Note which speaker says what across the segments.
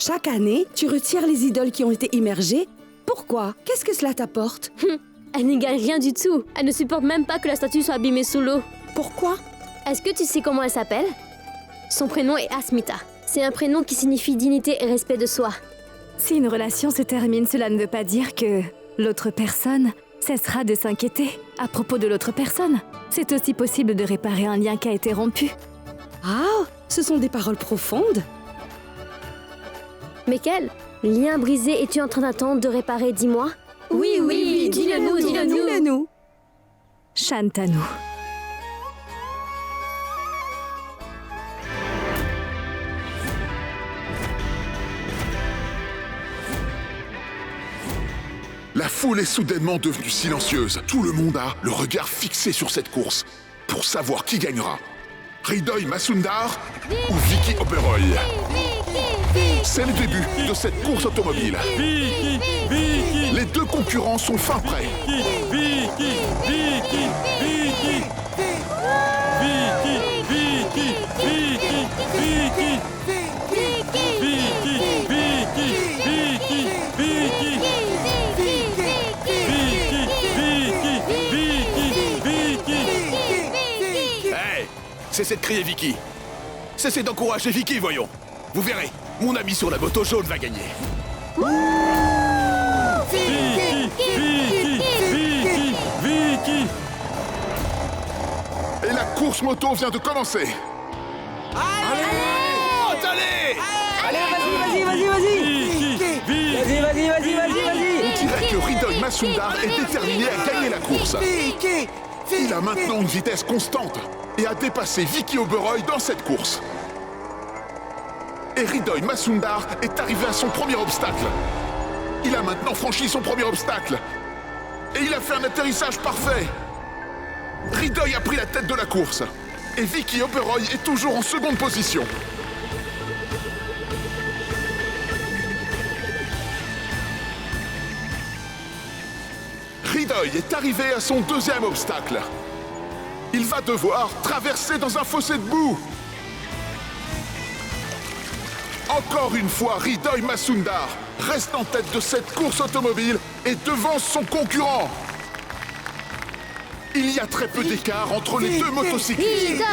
Speaker 1: Chaque année, tu retires les idoles qui ont été immergées. Pourquoi? Qu'est-ce que cela t'apporte?
Speaker 2: Elle n'y gagne rien du tout. Elle ne supporte même pas que la statue soit abîmée sous l'eau.
Speaker 1: Pourquoi?
Speaker 2: Est-ce que tu sais comment elle s'appelle? Son prénom est Asmita. C'est un prénom qui signifie dignité et respect de soi.
Speaker 3: Si une relation se termine, cela ne veut pas dire que l'autre personne cessera de s'inquiéter à propos de l'autre personne. C'est aussi possible de réparer un lien qui a été rompu.
Speaker 1: Ah, ce sont des paroles profondes.
Speaker 2: Mais quel lien brisé es-tu en train d'attendre de réparer, dis-moi? Oui, dis-le-nous,
Speaker 1: Dis-le-nous.
Speaker 3: Shantanu.
Speaker 4: La foule est soudainement devenue silencieuse. Tout le monde a le regard fixé sur cette course pour savoir qui gagnera. Hridoy Masundar ou Vicky Oberoi. C'est le début de cette course automobile. Les deux concurrents sont fin prêts. Cessez de crier Vicky. Cessez d'encourager Vicky, voyons. Vous verrez, mon ami sur la moto jaune va gagner. Vicky. Et la course moto vient de commencer. Allez. On dirait que Hridoy Masundar est déterminé à gagner la course. Il a maintenant une vitesse constante et a dépassé Vicky Oberoi dans cette course. Et Hridoy Masundar est arrivé à son premier obstacle. Il a maintenant franchi son premier obstacle. Et il a fait un atterrissage parfait. Hridoy a pris la tête de la course. Et Vicky Oberoi est toujours en seconde position. Hridoy est arrivé à son deuxième obstacle. Il va devoir traverser dans un fossé de boue. Encore une fois, Hridoy Masundar reste en tête de cette course automobile et devance son concurrent. Il y a très peu d'écart entre les deux motocyclistes.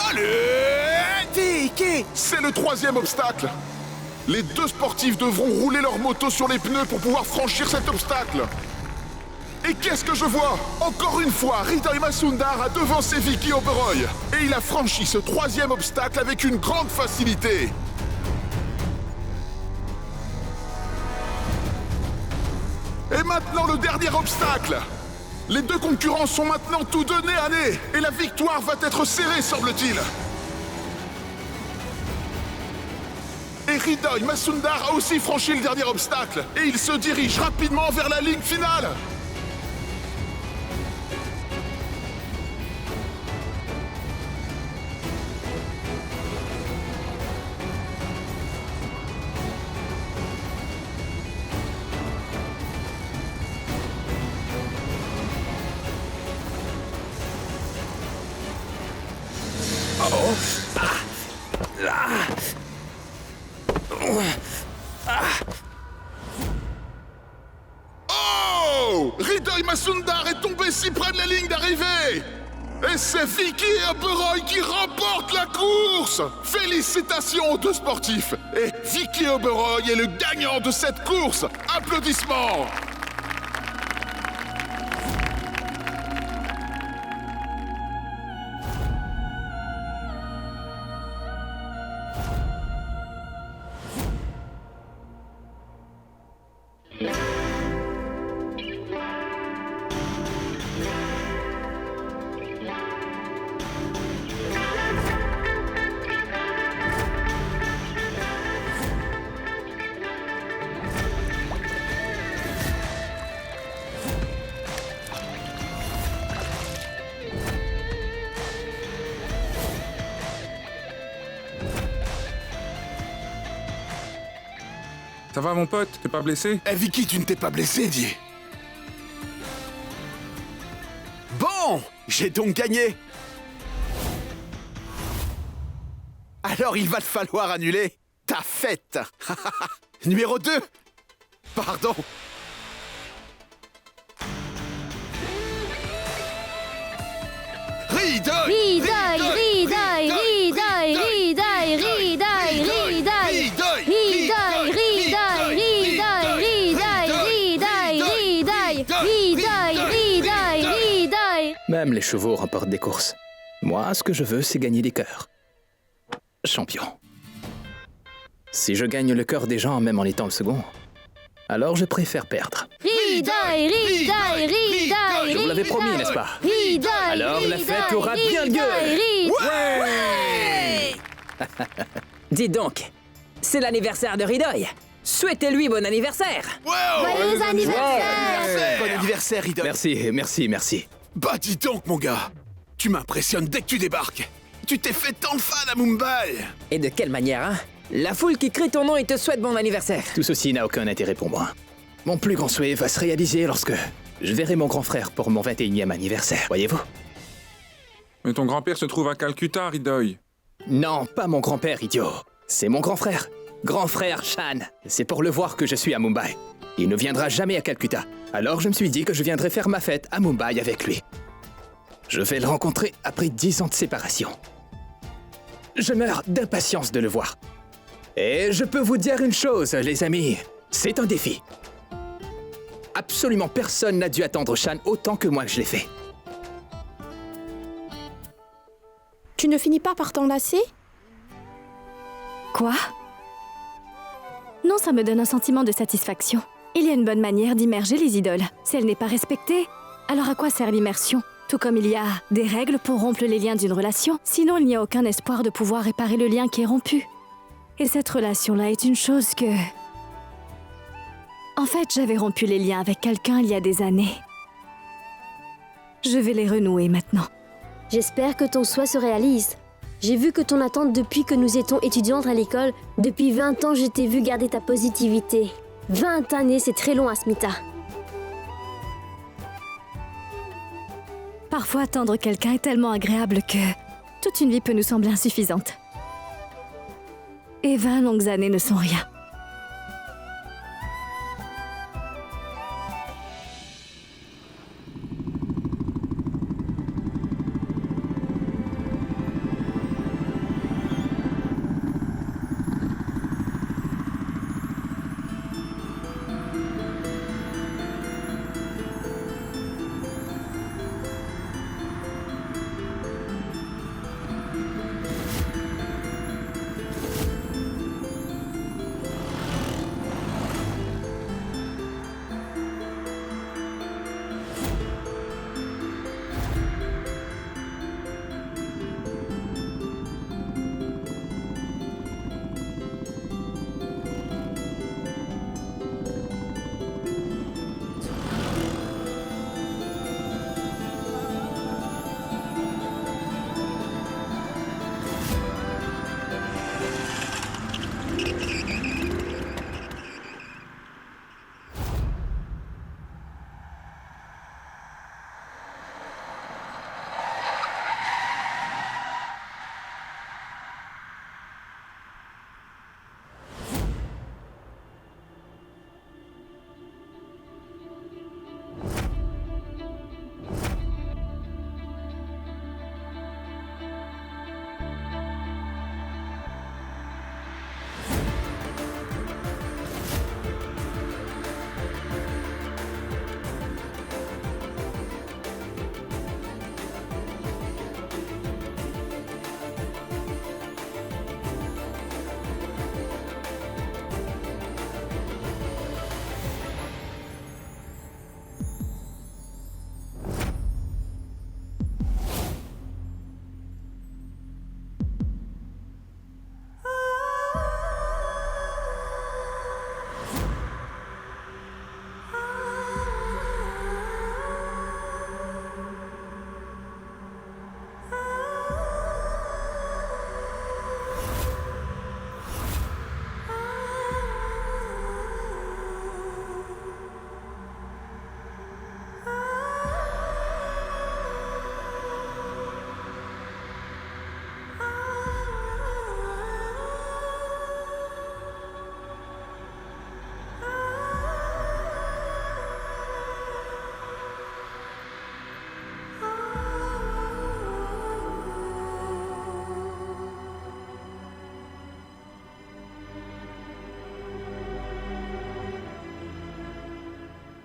Speaker 4: Allez! C'est le troisième obstacle. Les deux sportifs devront rouler leur moto sur les pneus pour pouvoir franchir cet obstacle. Et qu'est-ce que je vois? Encore une fois, Hridoy Masundar a devancé Vicky Oberoi. Et il a franchi ce troisième obstacle avec une grande facilité. Et maintenant le dernier obstacle. Les deux concurrents sont maintenant tous deux nez à nez. Et la victoire va être serrée, semble-t-il. Et Hridoy Masundar a aussi franchi le dernier obstacle. Et il se dirige rapidement vers la ligne finale. Oh! Hridoy Masundar est tombé si près de la ligne d'arrivée! Et c'est Vicky Oberoi qui remporte la course! Félicitations aux deux sportifs! Et Vicky Oberoi est le gagnant de cette course! Applaudissements!
Speaker 5: Ça va mon pote, t'es pas blessé?
Speaker 4: Eh Vicky, tu ne t'es pas blessé, dis. Bon, j'ai donc gagné.
Speaker 6: Alors il va te falloir annuler ta fête. Numéro 2. Pardon.
Speaker 7: Même les chevaux remportent des courses. Moi, ce que je veux, c'est gagner des cœurs. Champion. Si je gagne le cœur des gens, même en étant le second, alors je préfère perdre. Je vous l'avais promis, n'est-ce pas? Alors la fête aura bien lieu.
Speaker 8: Ouais. Dites donc, c'est l'anniversaire de Ridoy. Souhaitez-lui bon anniversaire.
Speaker 2: Joyeux anniversaire!
Speaker 6: Bon anniversaire, Ridoy.
Speaker 7: Merci.
Speaker 6: Bah dis donc, mon gars. Tu m'impressionnes dès que tu débarques. Tu t'es fait tant de fans à Mumbai.
Speaker 8: Et de quelle manière, hein? La foule qui crie ton nom et te souhaite bon anniversaire.
Speaker 7: Tout ceci n'a aucun intérêt pour moi. Mon plus grand souhait va se réaliser lorsque je verrai mon grand frère pour mon 21e anniversaire, voyez-vous?
Speaker 5: Mais ton grand-père se trouve à Calcutta, Ridoy.
Speaker 7: Non, pas mon grand-père, idiot. C'est mon grand frère. Grand frère Shan. C'est pour le voir que je suis à Mumbai. Il ne viendra jamais à Calcutta. Alors je me suis dit que je viendrais faire ma fête à Mumbai avec lui. Je vais le rencontrer après 10 ans de séparation. Je meurs d'impatience de le voir. Et je peux vous dire une chose, les amis. C'est un défi. Absolument personne n'a dû attendre Shan autant que moi je l'ai fait.
Speaker 9: Tu ne finis pas par t'enlacer?
Speaker 3: Quoi? Non, ça me donne un sentiment de satisfaction. Il y a une bonne manière d'immerger les idoles. Si elle n'est pas respectée, alors à quoi sert l'immersion? Tout comme il y a des règles pour rompre les liens d'une relation, sinon il n'y a aucun espoir de pouvoir réparer le lien qui est rompu. Et cette relation-là est une chose que... En fait, j'avais rompu les liens avec quelqu'un il y a des années. Je vais les renouer maintenant.
Speaker 2: J'espère que ton souhait se réalise. J'ai vu que ton attente depuis que nous étions étudiantes à l'école, depuis 20 ans, je t'ai vu garder ta positivité. 20 années, c'est très long, Asmita.
Speaker 3: Parfois, attendre quelqu'un est tellement agréable que toute une vie peut nous sembler insuffisante. Et 20 longues années ne sont rien.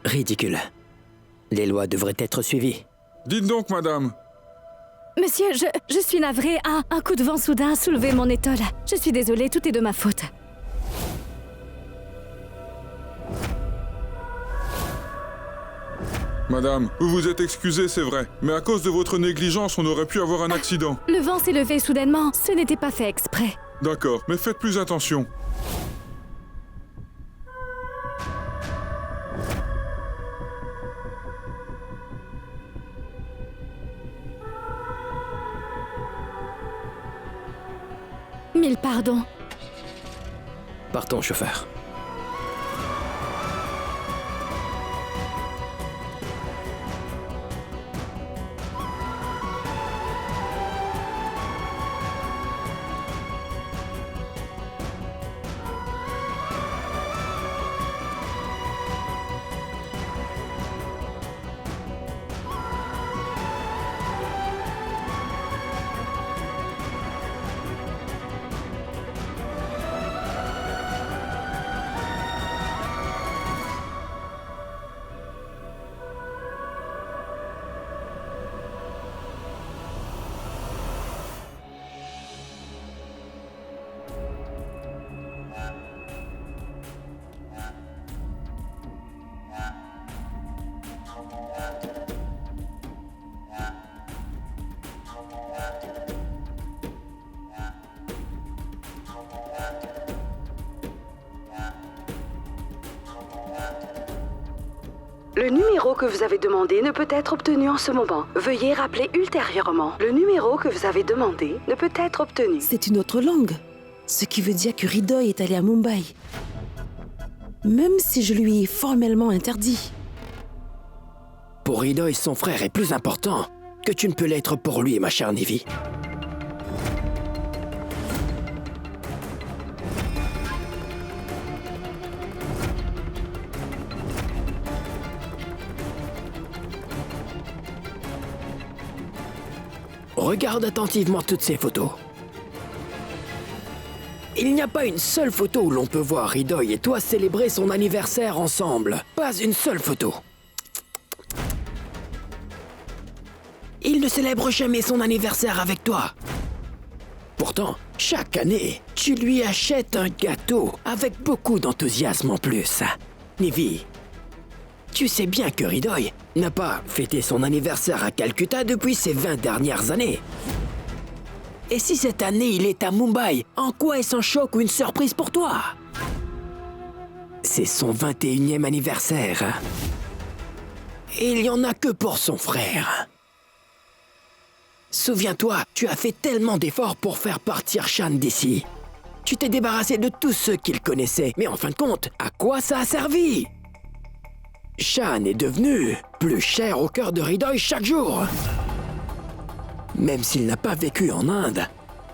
Speaker 8: Ridicule. Les lois devraient être suivies.
Speaker 5: Dites donc, madame.
Speaker 3: Monsieur, je suis navrée. Un coup de vent soudain a soulevé mon étole. Je suis désolée, tout est de ma faute.
Speaker 5: Madame, vous vous êtes excusée, c'est vrai. Mais à cause de votre négligence, on aurait pu avoir un accident.
Speaker 3: Le vent s'est levé soudainement. Ce n'était pas fait exprès.
Speaker 5: D'accord, mais faites plus attention.
Speaker 3: Mille pardons.
Speaker 7: Partons, chauffeur.
Speaker 1: Le numéro que vous avez demandé ne peut être obtenu en ce moment. Veuillez rappeler ultérieurement. Le numéro que vous avez demandé ne peut être obtenu. C'est une autre langue. Ce qui veut dire que Hridoy est allé à Mumbai. Même si je lui ai formellement interdit.
Speaker 8: Pour Hridoy, son frère est plus important que tu ne peux l'être pour lui, ma chère Nivi. Regarde attentivement toutes ces photos. Il n'y a pas une seule photo où l'on peut voir Hridoy et toi célébrer son anniversaire ensemble. Pas une seule photo. Il ne célèbre jamais son anniversaire avec toi. Pourtant, chaque année, tu lui achètes un gâteau avec beaucoup d'enthousiasme en plus. Nivi, tu sais bien que Hridoy n'a pas fêté son anniversaire à Calcutta depuis ces 20 dernières années. Et si cette année il est à Mumbai, en quoi est-ce un choc ou une surprise pour toi? C'est son 21e anniversaire. Et il n'y en a que pour son frère. Souviens-toi, tu as fait tellement d'efforts pour faire partir Shan d'ici. Tu t'es débarrassé de tous ceux qu'il connaissait, mais en fin de compte, à quoi ça a servi? Shan est devenu plus cher au cœur de Hridoy chaque jour. Même s'il n'a pas vécu en Inde,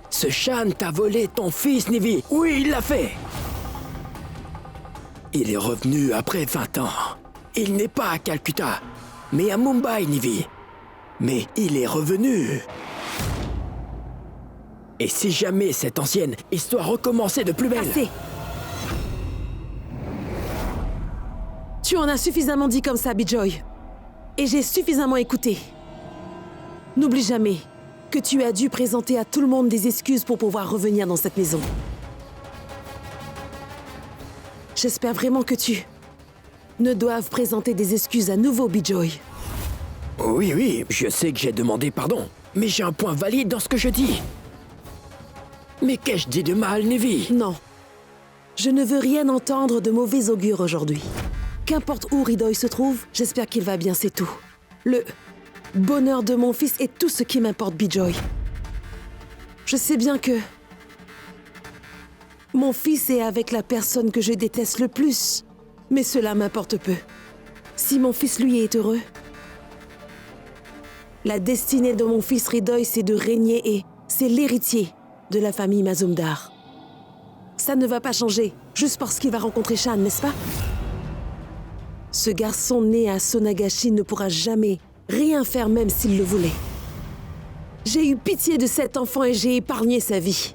Speaker 8: ce Shan t'a volé ton fils, Nivi. Oui, il l'a fait. Il est revenu après 20 ans. Il n'est pas à Calcutta, mais à Mumbai, Nivi. Mais il est revenu. Et si jamais cette ancienne histoire recommençait de plus belle...
Speaker 1: Assez. Tu en as suffisamment dit comme ça, Bijoy. Et j'ai suffisamment écouté. N'oublie jamais que tu as dû présenter à tout le monde des excuses pour pouvoir revenir dans cette maison. J'espère vraiment que tu ne doives présenter des excuses à nouveau, Bijoy.
Speaker 8: Oui, je sais que j'ai demandé pardon, mais j'ai un point valide dans ce que je dis. Mais qu'ai-je dit de mal, Nivi?
Speaker 1: Non. Je ne veux rien entendre de mauvais augure aujourd'hui. Qu'importe où Hridoy se trouve, j'espère qu'il va bien, c'est tout. Le bonheur de mon fils est tout ce qui m'importe, Bijoy. Je sais bien que mon fils est avec la personne que je déteste le plus, mais cela m'importe peu. Si mon fils, lui, est heureux, la destinée de mon fils Hridoy, c'est de régner et c'est l'héritier de la famille Mazumdar. Ça ne va pas changer, juste parce qu'il va rencontrer Shan, n'est-ce pas? Ce garçon né à Sonagashi ne pourra jamais rien faire même s'il le voulait. J'ai eu pitié de cet enfant et j'ai épargné sa vie.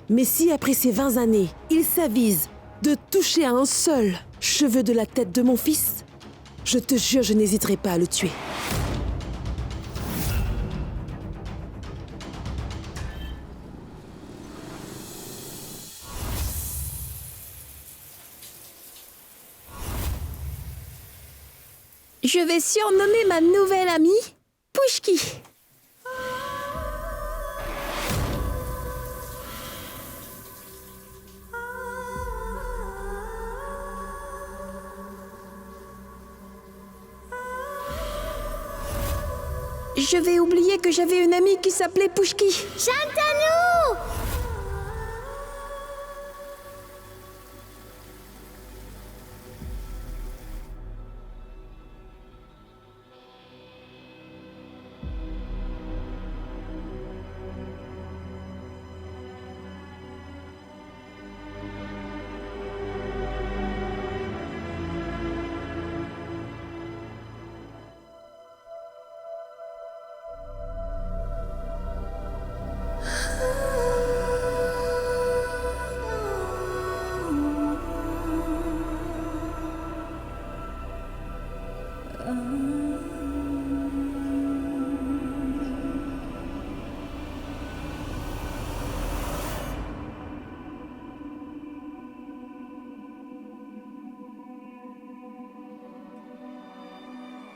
Speaker 1: Mais si après ces 20 années, il s'avise de toucher à un seul cheveu de la tête de mon fils, Je te jure, je n'hésiterai pas à le tuer.
Speaker 9: Je vais surnommer ma nouvelle amie Pushki. Je vais oublier que j'avais une amie qui s'appelait Pushki.
Speaker 2: Shantanu!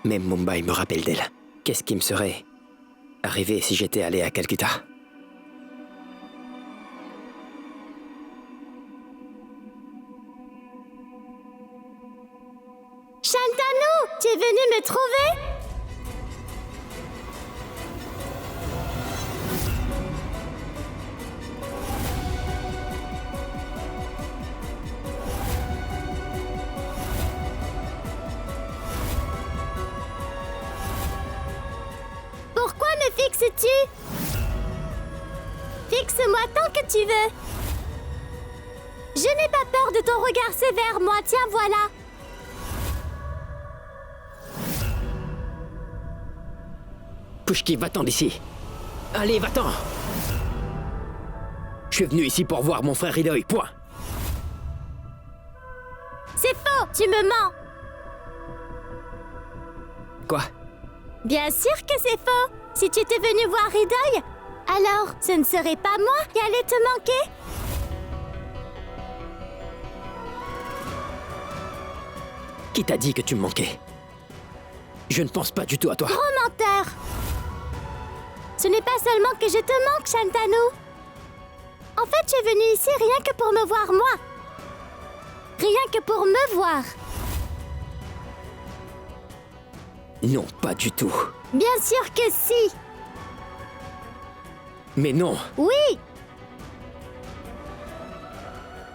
Speaker 8: Même Mumbai me rappelle d'elle. Qu'est-ce qui me serait arrivé si j'étais allé à Calcutta?
Speaker 2: Shantanu, tu es venu me trouver? Pourquoi me fixes-tu? Fixe-moi tant que tu veux. Je n'ai pas peur de ton regard sévère, moi. Tiens, voilà.
Speaker 8: Pushki, va-t'en d'ici. Allez, va-t'en. Je suis venu ici pour voir mon frère Hidoi, point.
Speaker 2: C'est faux, tu me mens.
Speaker 8: Quoi?
Speaker 2: Bien sûr que c'est faux. Si tu étais venu voir Hidoi, alors ce ne serait pas moi qui allait te manquer.
Speaker 8: Qui t'a dit que tu me manquais? Je ne pense pas du tout à toi.
Speaker 2: Gros menteur. Ce n'est pas seulement que je te manque, Shantanu. En fait, je suis venue ici rien que pour me voir moi. Rien que pour me voir.
Speaker 8: Non, pas du tout.
Speaker 2: Bien sûr que si.
Speaker 8: Mais non,
Speaker 2: Oui.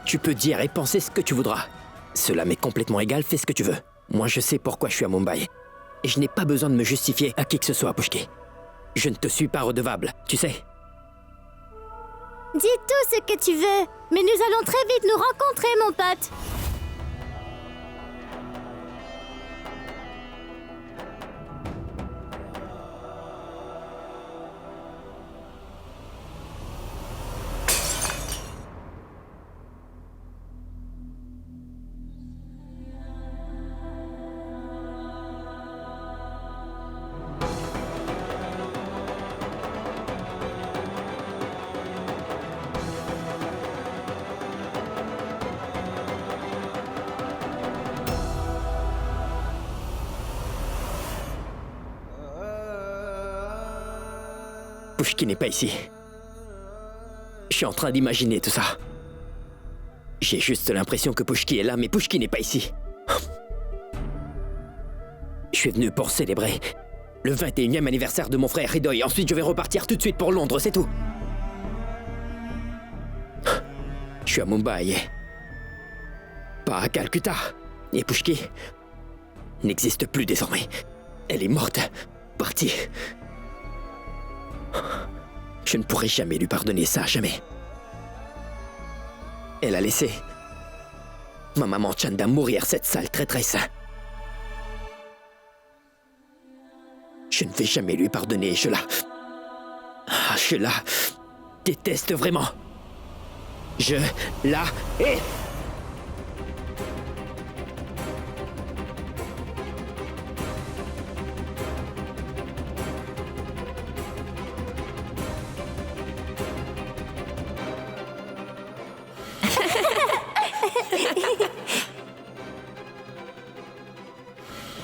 Speaker 8: tu peux dire et penser ce que tu voudras. Cela m'est complètement égal, fais ce que tu veux. Moi, je sais pourquoi je suis à Mumbai. Et je n'ai pas besoin de me justifier à qui que ce soit, Pushki. Je ne te suis pas redevable, tu sais.
Speaker 2: Dis tout ce que tu veux, mais nous allons très vite nous rencontrer, mon pote.
Speaker 8: Pushki n'est pas ici. Je suis en train d'imaginer tout ça. J'ai juste l'impression que Pushki est là, mais Pushki n'est pas ici. Je suis venu pour célébrer le 21e anniversaire de mon frère Hidoi. Ensuite, je vais repartir tout de suite pour Londres, c'est tout. Je suis à Mumbai. Pas à Calcutta. Et Pushki n'existe plus désormais. Elle est morte. Partie. Je ne pourrai jamais lui pardonner ça, jamais. Elle a laissé ma maman Chanda mourir, cette sale traîtresse. Je ne vais jamais lui pardonner, je la déteste vraiment. Je la hais.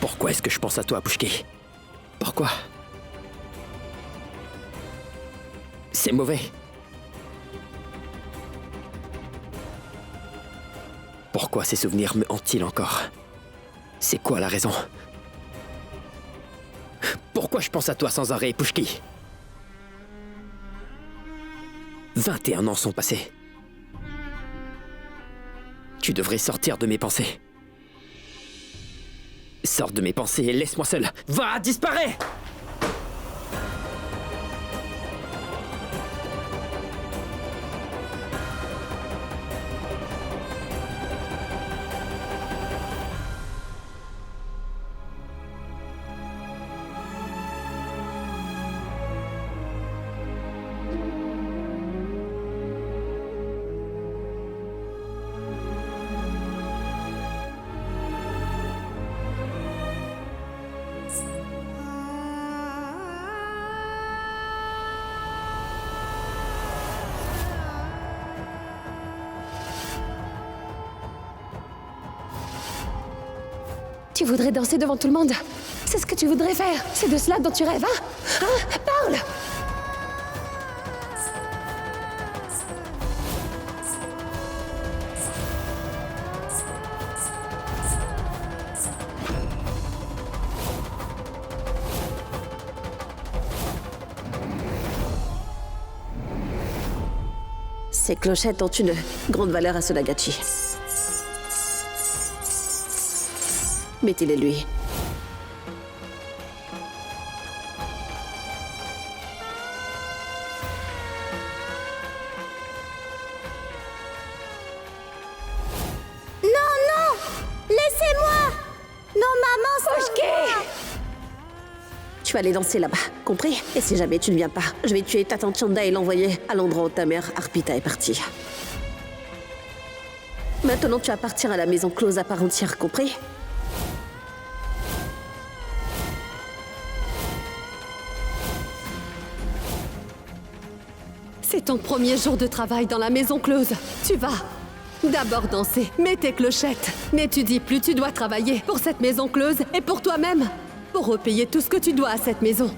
Speaker 8: Pourquoi est-ce que je pense à toi, Pushki? Pourquoi? C'est mauvais. Pourquoi ces souvenirs me hantent-ils encore? C'est quoi la raison? Pourquoi je pense à toi sans arrêt, Pushki? 21 ans sont passés. Tu devrais sortir de mes pensées. Sors de mes pensées et laisse-moi seul. Va, disparais!
Speaker 9: Tu voudrais danser devant tout le monde? C'est ce que tu voudrais faire? C'est de cela dont tu rêves, hein? Hein? Parle!
Speaker 1: Ces clochettes ont une grande valeur à Sonagachi. Mettez-les lui.
Speaker 2: Non, non! Laissez-moi! Non, maman, Pushki!
Speaker 1: Tu vas aller danser là-bas, compris? Et si jamais tu ne viens pas, je vais tuer ta tante Chanda et l'envoyer à l'endroit où ta mère Arpita est partie. Maintenant, tu vas partir à la maison close à part entière, compris?
Speaker 9: C'est ton premier jour de travail dans la maison close. Tu vas d'abord danser, mets tes clochettes. N'étudie plus, tu dois travailler pour cette maison close et pour toi-même. Pour repayer tout ce que tu dois à cette maison.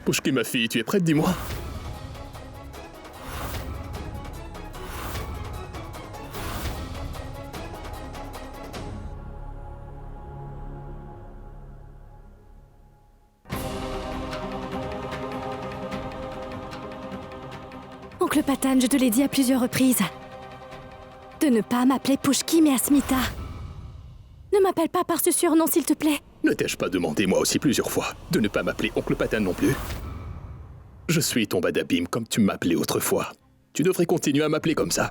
Speaker 7: Pushki, ma fille, tu es prête, dis-moi?
Speaker 3: Oncle Patan, je te l'ai dit à plusieurs reprises. De ne pas m'appeler Pushki, mais Asmita. Ne m'appelle pas par ce surnom, s'il te plaît.
Speaker 7: Ne t'ai-je pas demandé, moi aussi, plusieurs fois, de ne pas m'appeler Oncle Patan non plus? Je suis ton badabim comme tu m'appelais autrefois. Tu devrais continuer à m'appeler comme ça.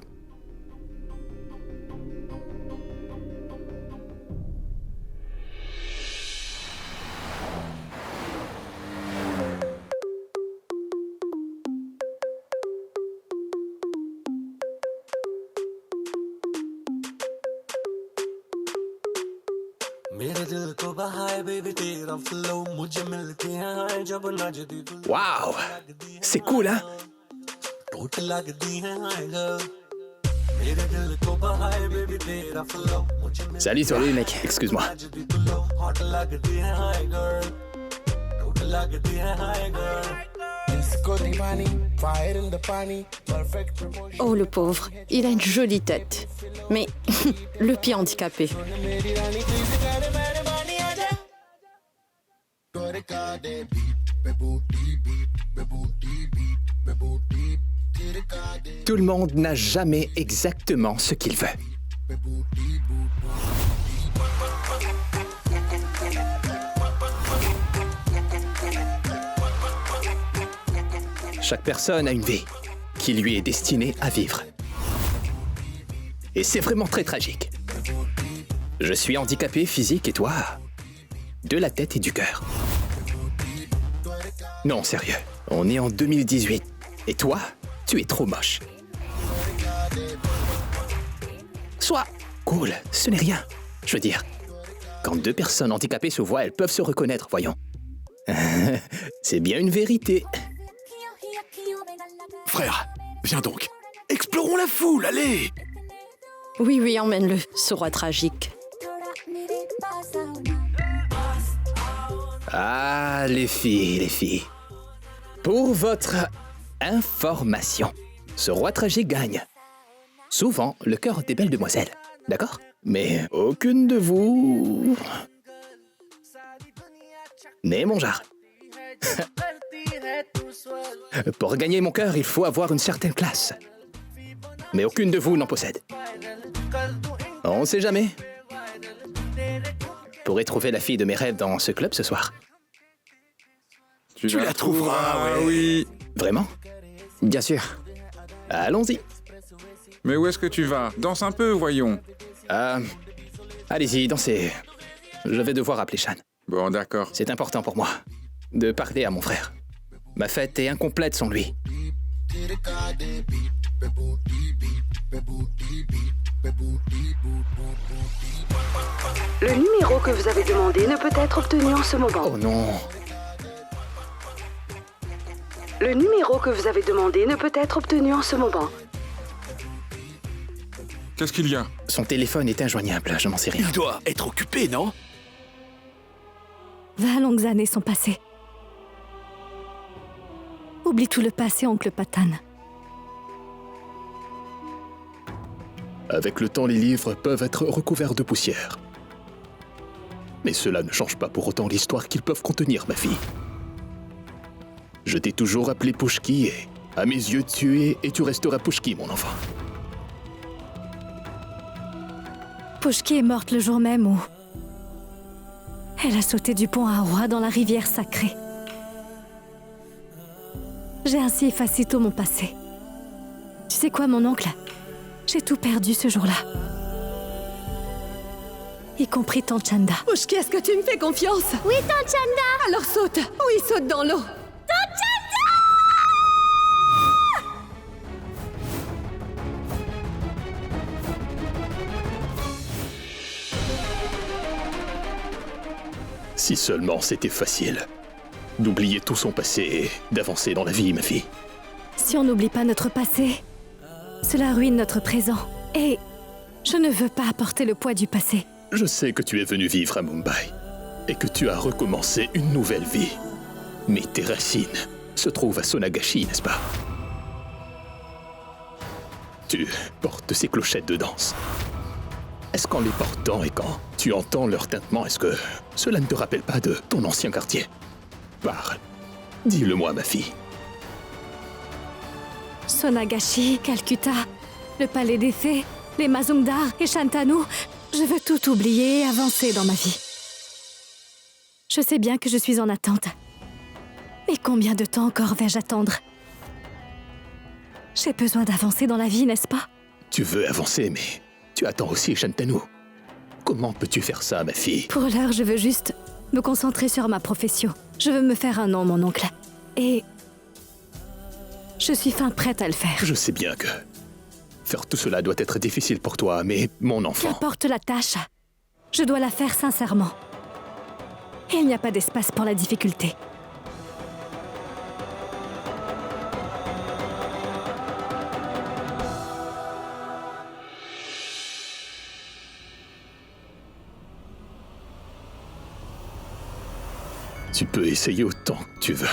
Speaker 7: Waouh! C'est cool, hein? Salut mec, excuse-moi.
Speaker 9: Oh, le pauvre. Il a une jolie tête. Mais le pied handicapé.
Speaker 7: Tout le monde n'a jamais exactement ce qu'il veut. Chaque personne a une vie qui lui est destinée à vivre. Et c'est vraiment très tragique. Je suis handicapé physique et toi, de la tête et du cœur. Non, sérieux, on est en 2018. Et toi, tu es trop moche. Sois cool, ce n'est rien. Je veux dire, quand deux personnes handicapées se voient, elles peuvent se reconnaître, voyons. C'est bien une vérité.
Speaker 6: Frère, viens donc. Explorons la foule, allez!
Speaker 9: Oui, oui, emmène-le, ce roi tragique.
Speaker 7: Ah, les filles. Pour votre information, ce roi tragique gagne souvent le cœur des belles demoiselles, d'accord? Mais aucune de vous n'est mon genre. Pour gagner mon cœur, il faut avoir une certaine classe. Mais aucune de vous n'en possède. On sait jamais. Je pourrais trouver la fille de mes rêves dans ce club ce soir.
Speaker 6: Tu la trouveras,
Speaker 5: oui.
Speaker 7: Vraiment?
Speaker 8: Bien sûr.
Speaker 7: Allons-y.
Speaker 5: Mais où est-ce que tu vas? Danse un peu, voyons.
Speaker 7: Allez-y, dansez. Je vais devoir appeler Shan.
Speaker 5: Bon, d'accord.
Speaker 7: C'est important pour moi de parler à mon frère. Ma fête est incomplète sans lui.
Speaker 1: Le numéro que vous avez demandé ne peut être obtenu en ce moment.
Speaker 7: Oh non.
Speaker 1: Le numéro que vous avez demandé ne peut être obtenu en ce moment.
Speaker 5: Qu'est-ce qu'il y a?
Speaker 7: Son téléphone est injoignable, je n'en sais rien.
Speaker 6: Il doit être occupé, non?
Speaker 3: 20 longues années sont passées. Oublie tout le passé, oncle Patan.
Speaker 10: Avec le temps, les livres peuvent être recouverts de poussière. Mais cela ne change pas pour autant l'histoire qu'ils peuvent contenir, ma fille. Je t'ai toujours appelé Pushki et, à mes yeux, tu es et tu resteras Pushki, mon enfant.
Speaker 3: Pushki est morte le jour même où elle a sauté du pont à roi dans la rivière sacrée. J'ai ainsi effacé tout mon passé. Tu sais quoi, mon oncle? J'ai tout perdu ce jour-là. Y compris Tante Chanda.
Speaker 9: Pushki, est-ce que tu me fais confiance?
Speaker 2: Oui, Tante Chanda!
Speaker 9: Alors saute! Oui, saute dans l'eau!
Speaker 10: Si seulement c'était facile d'oublier tout son passé et d'avancer dans la vie, ma fille.
Speaker 3: Si on n'oublie pas notre passé, cela ruine notre présent. Et je ne veux pas apporter le poids du passé.
Speaker 10: Je sais que tu es venu vivre à Mumbai et que tu as recommencé une nouvelle vie. Mais tes racines se trouvent à Sonagashi, n'est-ce pas? Tu portes ces clochettes de danse. Est-ce qu'en les portant et quand tu entends leur tintement, est-ce que cela ne te rappelle pas de ton ancien quartier? Parle. Dis-le-moi, ma fille.
Speaker 3: Sonagashi, Calcutta, le palais des fées, les Mazumdar et Shantanu. Je veux tout oublier et avancer dans ma vie. Je sais bien que je suis en attente. Mais combien de temps encore vais-je attendre? J'ai besoin d'avancer dans la vie, n'est-ce pas?
Speaker 10: Tu veux avancer, mais tu attends aussi Shantanu. Comment peux-tu faire ça, ma fille?
Speaker 3: Pour l'heure, je veux juste me concentrer sur ma profession. Je veux me faire un nom, mon oncle. Et je suis fin prête à le faire.
Speaker 10: Je sais bien que faire tout cela doit être difficile pour toi, mais mon enfant...
Speaker 3: Qu'importe la tâche, je dois la faire sincèrement. Et il n'y a pas d'espace pour la difficulté.
Speaker 10: Tu peux essayer autant que tu veux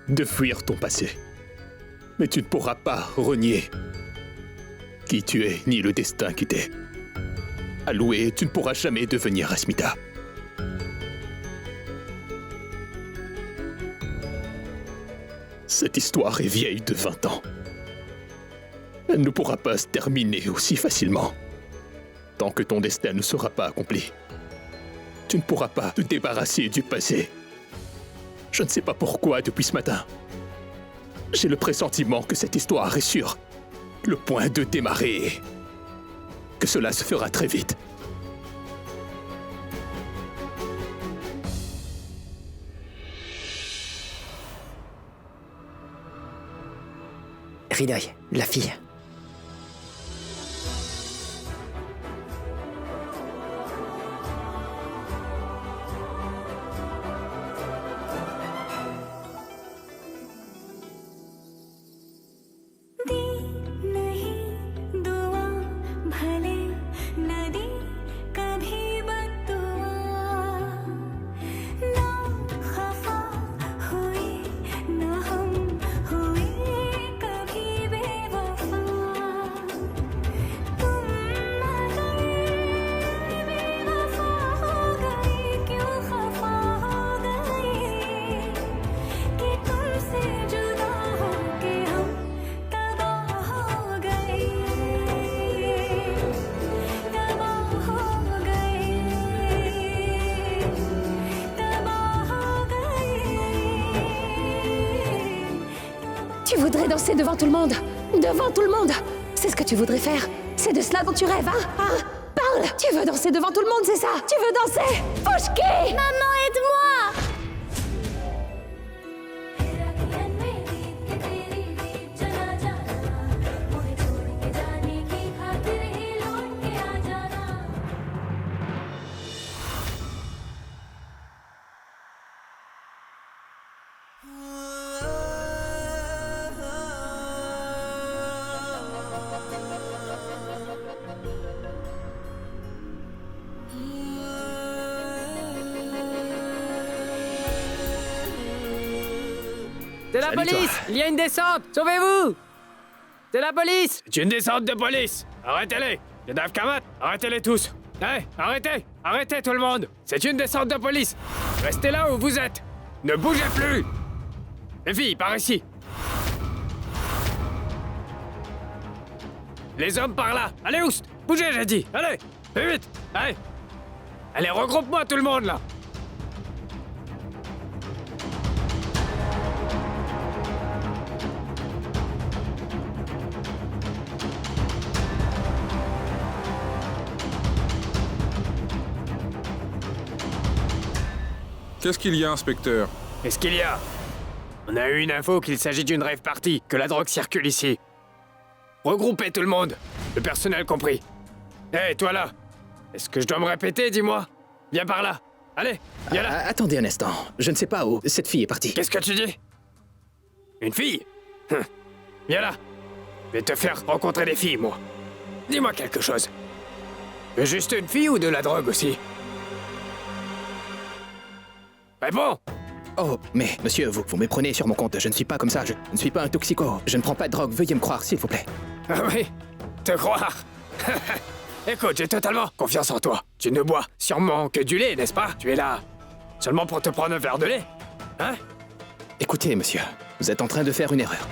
Speaker 10: de fuir ton passé. Mais tu ne pourras pas renier qui tu es, ni le destin qui t'est alloué. Tu ne pourras jamais devenir Asmita. Cette histoire est vieille de 20 ans. Elle ne pourra pas se terminer aussi facilement tant que ton destin ne sera pas accompli. Tu ne pourras pas te débarrasser du passé. Je ne sais pas pourquoi depuis ce matin. J'ai le pressentiment que cette histoire est sur le point de démarrer et que cela se fera très vite.
Speaker 8: Hriday, la fille.
Speaker 11: नहीं दुआ भले
Speaker 2: voudrais danser devant tout le monde. Devant tout le monde. C'est ce que tu voudrais faire. C'est de cela dont tu rêves, hein? Parle. Tu veux danser devant tout le monde, c'est ça? Tu veux danser? Fushki!
Speaker 11: Maman, aide-moi!
Speaker 12: C'est la
Speaker 7: Salut,
Speaker 12: police!
Speaker 7: toi.
Speaker 12: Il y a une descente! Sauvez-vous! C'est la police! C'est une descente de police! Arrêtez-les! Les Davkamat, arrêtez-les tous! Hé, arrêtez! Arrêtez tout le monde! C'est une descente de police! Restez là où vous êtes! Ne bougez plus! Les filles, par ici! Les hommes par là! Allez, oust! Bougez, j'ai dit! Allez! Plus vite! Allez! Allez, regroupe-moi tout le monde, là!
Speaker 5: Qu'est-ce qu'il y a, inspecteur?
Speaker 12: Qu'est-ce qu'il y a? On a eu une info qu'il s'agit d'une rave party, que la drogue circule ici. Regroupez tout le monde, le personnel compris. Hé, toi là! Est-ce que je dois me répéter, dis-moi? Viens par là! Allez, viens là!
Speaker 7: Attendez un instant, je ne sais pas où cette fille est partie.
Speaker 12: Qu'est-ce que tu dis? Une fille? Viens là! Je vais te faire rencontrer des filles, moi. Dis-moi quelque chose. Juste une fille ou de la drogue aussi? Réponds!
Speaker 7: Oh, mais monsieur, vous me prenez sur mon compte, je ne suis pas comme ça, je ne suis pas un toxico, je ne prends pas de drogue, veuillez me croire, s'il vous plaît.
Speaker 12: Ah oui? Te croire? Écoute, j'ai totalement confiance en toi. Tu ne bois sûrement que du lait, n'est-ce pas? Tu es là seulement pour te prendre un verre de lait? Hein?
Speaker 7: Écoutez, monsieur, vous êtes en train de faire une erreur.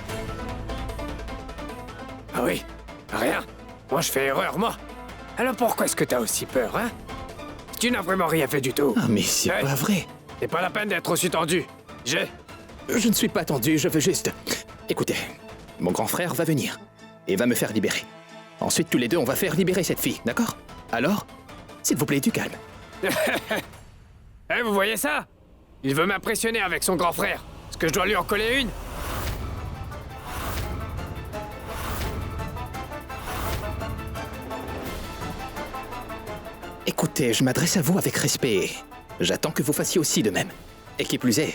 Speaker 12: Ah oui? Rien? Moi, je fais erreur, moi. Alors pourquoi est-ce que t'as aussi peur, hein? Tu n'as vraiment rien fait du tout.
Speaker 7: Ah, mais c'est
Speaker 12: Hey,
Speaker 7: pas vrai.
Speaker 12: c'est pas la peine d'être aussi tendu.
Speaker 7: Je ne suis pas tendu, je veux juste... Écoutez, mon grand frère va venir et va me faire libérer. Ensuite, tous les deux, on va faire libérer cette fille, d'accord? Alors, s'il vous plaît, du calme.
Speaker 12: Eh, vous voyez ça? Il veut m'impressionner avec son grand frère. Est-ce que je dois lui en coller une?
Speaker 7: Écoutez, je m'adresse à vous avec respect. J'attends que vous fassiez aussi de même. Et qui plus est,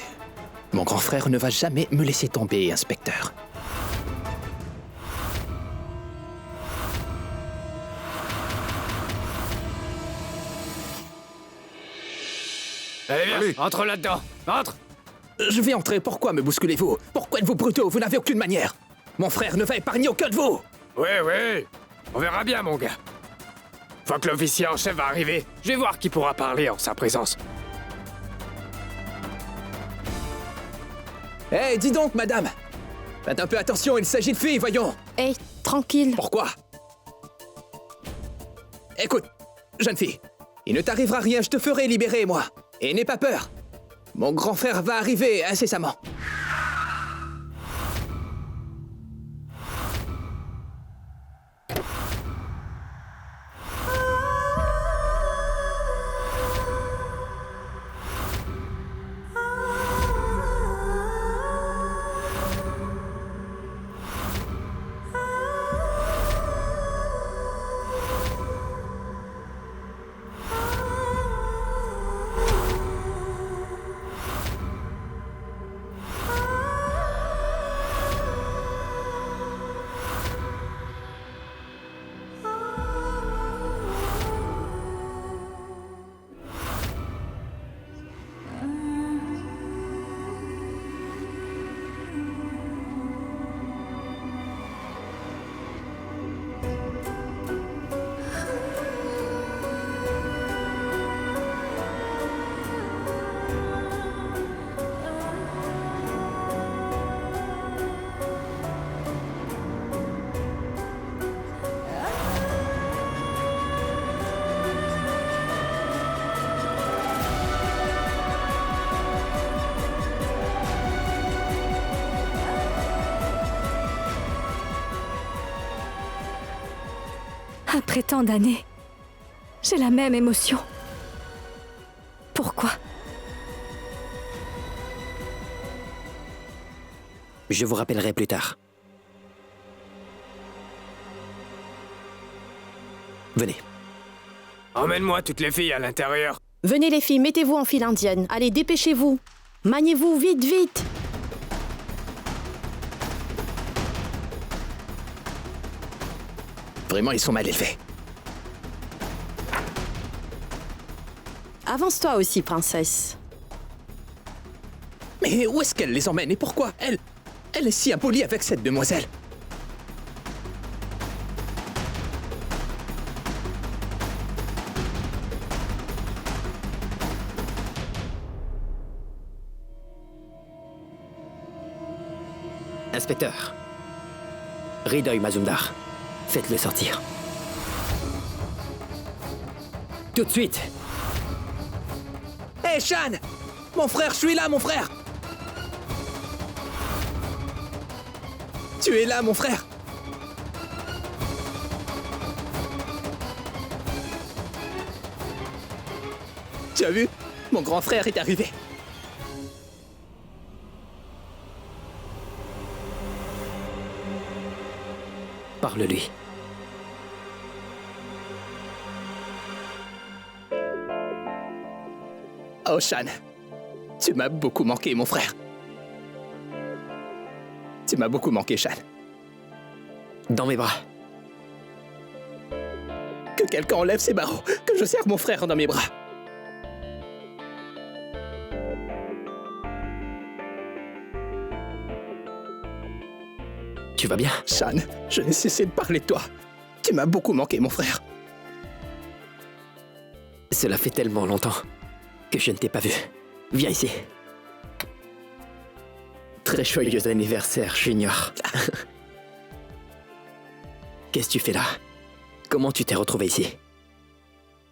Speaker 7: mon grand frère ne va jamais me laisser tomber, inspecteur.
Speaker 12: Allez, viens,
Speaker 5: Allez.
Speaker 12: entre là-dedans. Entre!
Speaker 7: Je vais entrer, pourquoi me bousculez-vous? Pourquoi êtes-vous brutaux? Vous n'avez aucune manière. Mon frère ne va épargner aucun de vous.
Speaker 12: Oui, oui. On verra bien, mon gars. Une fois que l'officier en chef va arriver, je vais voir qui pourra parler en sa présence.
Speaker 7: Hé, dis donc, madame. Faites un peu attention, il s'agit de filles, voyons.
Speaker 3: Hé, tranquille.
Speaker 7: Pourquoi? Écoute, jeune fille, il ne t'arrivera rien, je te ferai libérer, moi. Et n'aie pas peur. Mon grand frère va arriver incessamment.
Speaker 3: Après tant d'années, j'ai la même émotion. Pourquoi?
Speaker 8: Je vous rappellerai plus tard. Venez.
Speaker 12: Emmène-moi toutes les filles à l'intérieur.
Speaker 11: Venez les filles, mettez-vous en file indienne. Allez, dépêchez-vous. Maniez-vous, vite, vite.
Speaker 7: Vraiment, ils sont mal élevés.
Speaker 11: Avance-toi aussi, princesse.
Speaker 7: Mais où est-ce qu'elle les emmène et pourquoi elle est si impolie avec cette demoiselle.
Speaker 8: Inspecteur. Hridoy Mazumdar. Faites-le sortir. Tout de suite.
Speaker 7: Hé, Shan! Mon frère, je suis là, mon frère! Tu es là, mon frère! Tu as vu? Mon grand frère est arrivé.
Speaker 8: Parle-lui.
Speaker 7: Oh, Shan, tu m'as beaucoup manqué, mon frère. Tu m'as beaucoup manqué, Shan.
Speaker 8: Dans mes bras.
Speaker 7: Que quelqu'un enlève ces barreaux, que je serre mon frère dans mes bras.
Speaker 8: Tu vas bien?
Speaker 7: Shan, je n'ai cessé de parler de toi. Tu m'as beaucoup manqué, mon frère.
Speaker 8: Cela fait tellement longtemps que je ne t'ai pas vu. Viens ici. Très joyeux anniversaire, Junior. Qu'est-ce que tu fais là? Comment tu t'es retrouvé ici?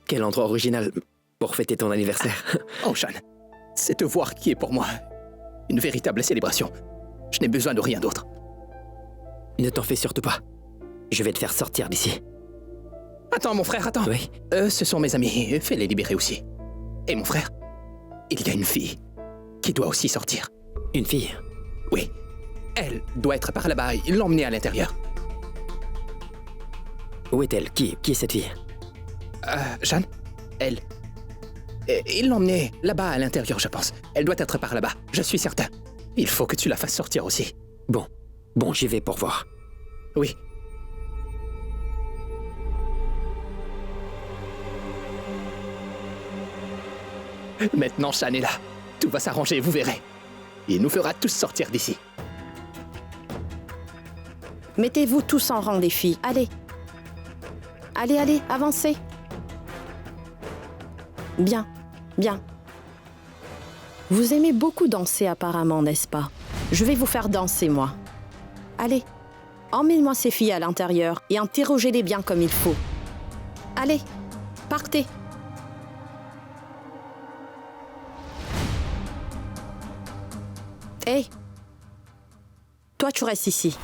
Speaker 8: Quel endroit original pour fêter ton anniversaire?
Speaker 7: Oh, Shan, c'est te voir qui est pour moi une véritable célébration. Je n'ai besoin de rien d'autre.
Speaker 8: Ne t'en fais surtout pas. Je vais te faire sortir d'ici.
Speaker 7: Attends, mon frère, attends.
Speaker 8: Oui.
Speaker 7: Ce sont mes amis. Fais-les libérer aussi. Et mon frère, il y a une fille qui doit aussi sortir.
Speaker 8: Une fille?
Speaker 7: Oui. Elle doit être par là-bas. Il l'a emmenée à l'intérieur.
Speaker 8: Où est-elle? Qui est cette fille?
Speaker 7: Jeanne? Elle. Il l'a emmenée là-bas à l'intérieur, je pense. Elle doit être par là-bas. Je suis certain. Il faut que tu la fasses sortir aussi.
Speaker 8: Bon, j'y vais pour voir.
Speaker 7: Oui. Maintenant, Shan est là. Tout va s'arranger, vous verrez. Il nous fera tous sortir d'ici.
Speaker 11: Mettez-vous tous en rang, les filles. Allez. Allez, avancez. Bien, bien. Vous aimez beaucoup danser apparemment, n'est-ce pas? Je vais vous faire danser, moi. Allez, emmène-moi ces filles à l'intérieur et interrogez-les bien comme il faut. Allez, partez. Hé, toi tu restes ici.